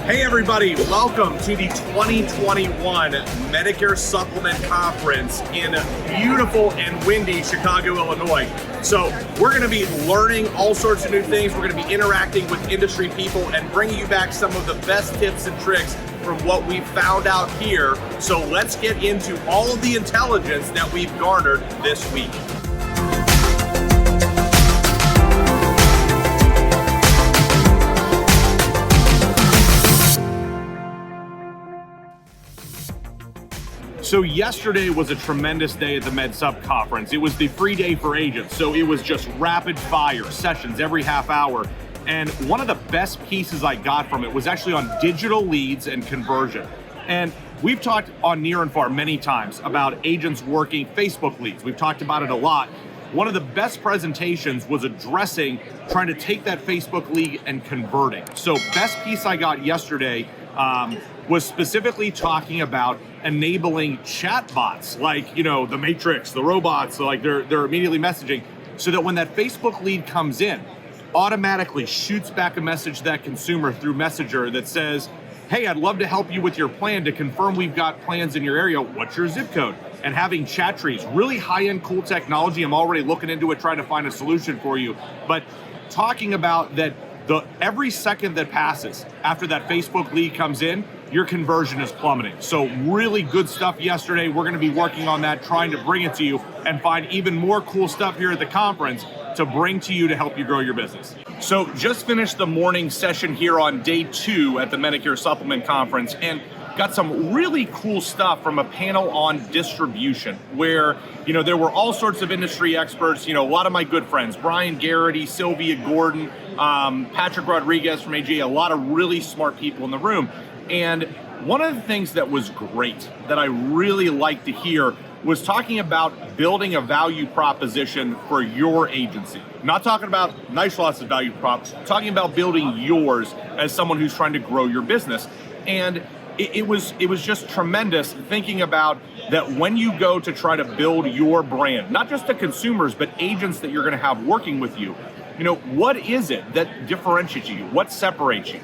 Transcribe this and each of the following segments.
Hey everybody, welcome to the 2021 Medicare Supplement Conference in beautiful and windy Chicago, Illinois. So we're going to be learning all sorts of new things. We're going to be interacting with industry people and bringing you back some of the best tips and tricks from what we've found out here. So let's get into all of the intelligence that we've garnered this week. So yesterday was a tremendous day at the MedSup conference. It was the free day for agents, so it was just rapid fire sessions every half hour. And one of the best pieces I got from it was actually on digital leads and conversion. And we've talked on Near and Far many times about agents working Facebook leads. We've talked about it a lot. One of the best presentations was addressing trying to take that Facebook lead and converting. So best piece I got yesterday was specifically talking about enabling chat bots like, the Matrix, the robots, like they're immediately messaging so that when that Facebook lead comes in, automatically shoots back a message to that consumer through Messenger that says, hey, I'd love to help you with your plan to confirm we've got plans in your area. What's your zip code? And having chat trees, really high-end cool technology. I'm already looking into it, trying to find a solution for you. But talking about that, every second that passes after that Facebook lead comes in, your conversion is plummeting. So really good stuff yesterday. We're going to be working on that, trying to bring it to you and find even more cool stuff here at the conference to bring to you to help you grow your business. So just finished the morning session here on day 2 at the Medicare Supplement Conference and got some really cool stuff from a panel on distribution where, there were all sorts of industry experts, a lot of my good friends, Brian Garrity, Sylvia Gordon, Patrick Rodriguez from AGA, a lot of really smart people in the room. And one of the things that was great that I really liked to hear was talking about building a value proposition for your agency. Not talking about Neishloss's value prop, talking about building yours as someone who's trying to grow your business. And it was just tremendous thinking about that when you go to try to build your brand, not just to consumers, but agents that you're going to have working with you, what is it that differentiates you? What separates you?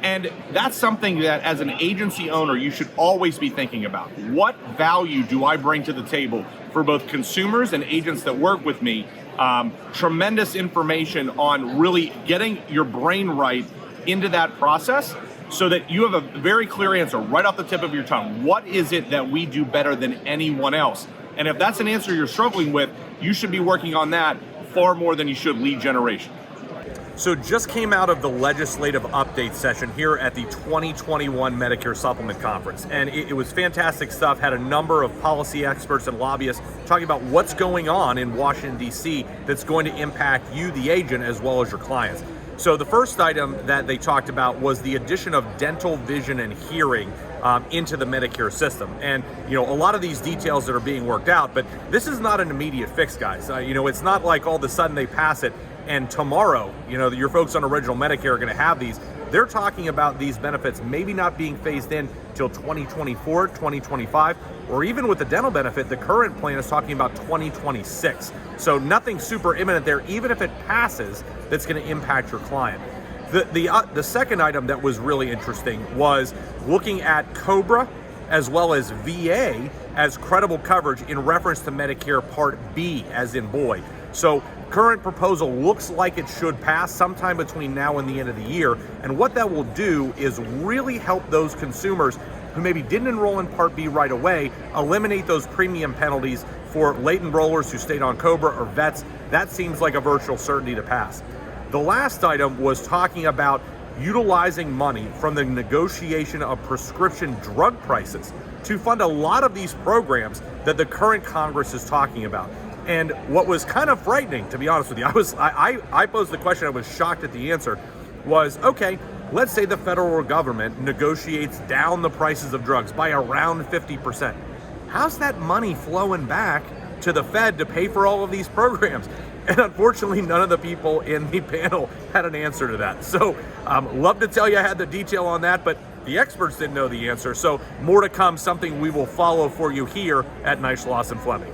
And that's something that as an agency owner, you should always be thinking about. What value do I bring to the table for both consumers and agents that work with me? Tremendous information on really getting your brain right into that process so that you have a very clear answer right off the tip of your tongue. What is it that we do better than anyone else? And if that's an answer you're struggling with, you should be working on that far more than you should lead generation. So just came out of the legislative update session here at the 2021 Medicare Supplement Conference. And it was fantastic stuff. Had a number of policy experts and lobbyists talking about what's going on in Washington, D.C. that's going to impact you, the agent, as well as your clients. So the first item that they talked about was the addition of dental, vision, and hearing into the Medicare system. And, a lot of these details that are being worked out, but this is not an immediate fix, guys. It's not like all of a sudden they pass it and tomorrow, your folks on Original Medicare are going to have these. They're talking about these benefits maybe not being phased in till 2024, 2025, or even with the dental benefit, the current plan is talking about 2026. So nothing super imminent there, even if it passes, that's going to impact your client. The second item that was really interesting was looking at COBRA as well as VA as credible coverage in reference to Medicare Part B, as in boy. So current proposal looks like it should pass sometime between now and the end of the year. And what that will do is really help those consumers who maybe didn't enroll in Part B right away, eliminate those premium penalties for late enrollers who stayed on COBRA or vets. That seems like a virtual certainty to pass. The last item was talking about utilizing money from the negotiation of prescription drug prices to fund a lot of these programs that the current Congress is talking about. And what was kind of frightening, to be honest with you, I posed the question, I was shocked at the answer, was, okay, let's say the federal government negotiates down the prices of drugs by around 50%. How's that money flowing back to the Fed to pay for all of these programs? And unfortunately, none of the people in the panel had an answer to that. So love to tell you I had the detail on that, but the experts didn't know the answer. So more to come, something we will follow for you here at Neishloss Fleming.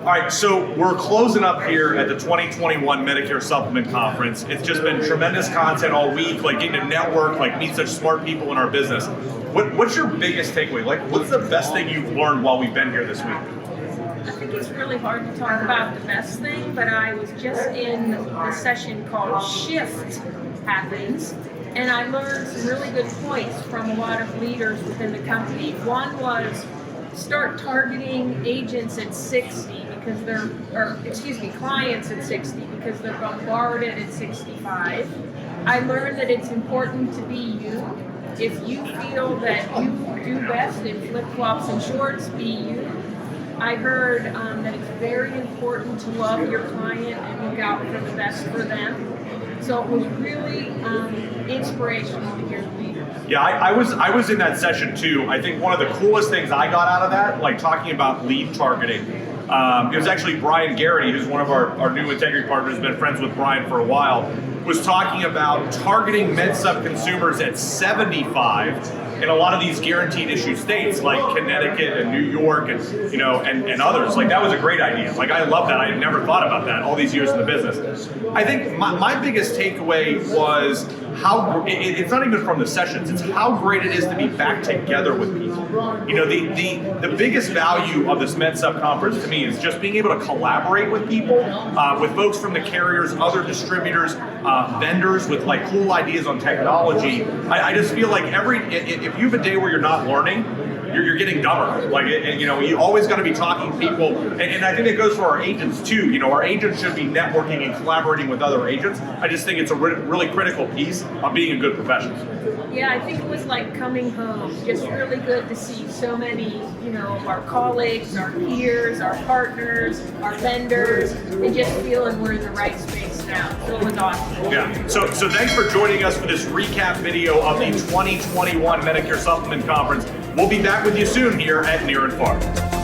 right, so we're closing up here at the 2021 Medicare Supplement Conference. It's just been tremendous content all week, like getting to network, like meet such smart people in our business. What's your biggest takeaway? Like, what's the best thing you've learned while we've been here this week? I think it's really hard to talk about the best thing, but I was just in a session called Shift Happens, and I learned some really good points from a lot of leaders within the company. One was start targeting agents at 60 because clients at 60 because they're bombarded at 65. I learned that it's important to be you. If you feel that you do best in flip-flops and shorts, be you. I heard that it's very important to love your client and look out for the best for them. So it was really inspirational to hear the leaders. Yeah, I was in that session too. I think one of the coolest things I got out of that, like talking about lead targeting, it was actually Brian Garrity, who's one of our new integrity partners, been friends with Brian for a while, was talking about targeting MedSup consumers at 75 in a lot of these guaranteed issue states like Connecticut and New York and others. Like, that was a great idea. Like, I love that. I had never thought about that all these years in the business. I think my biggest takeaway was how it's not even from the sessions, it's how great it is to be back together with people. You know, the biggest value of this MedSup conference to me is just being able to collaborate with people, with folks from the carriers, other distributors, vendors with like cool ideas on technology. I just feel like if you have a day where you're not learning, you're getting dumber. Like, you always got to be talking to people, and I think it goes for our agents too. You know, our agents should be networking and collaborating with other agents. I just think it's a really critical piece of being a good professional. Yeah, I think it was like coming home. Just really good to see so many, of our colleagues, our peers, our partners, our vendors, and just feeling we're in the right space now. So it was awesome. Yeah. So thanks for joining us for this recap video of the 2021 Medicare Supplement Conference. We'll be back with you soon here at Near and Far.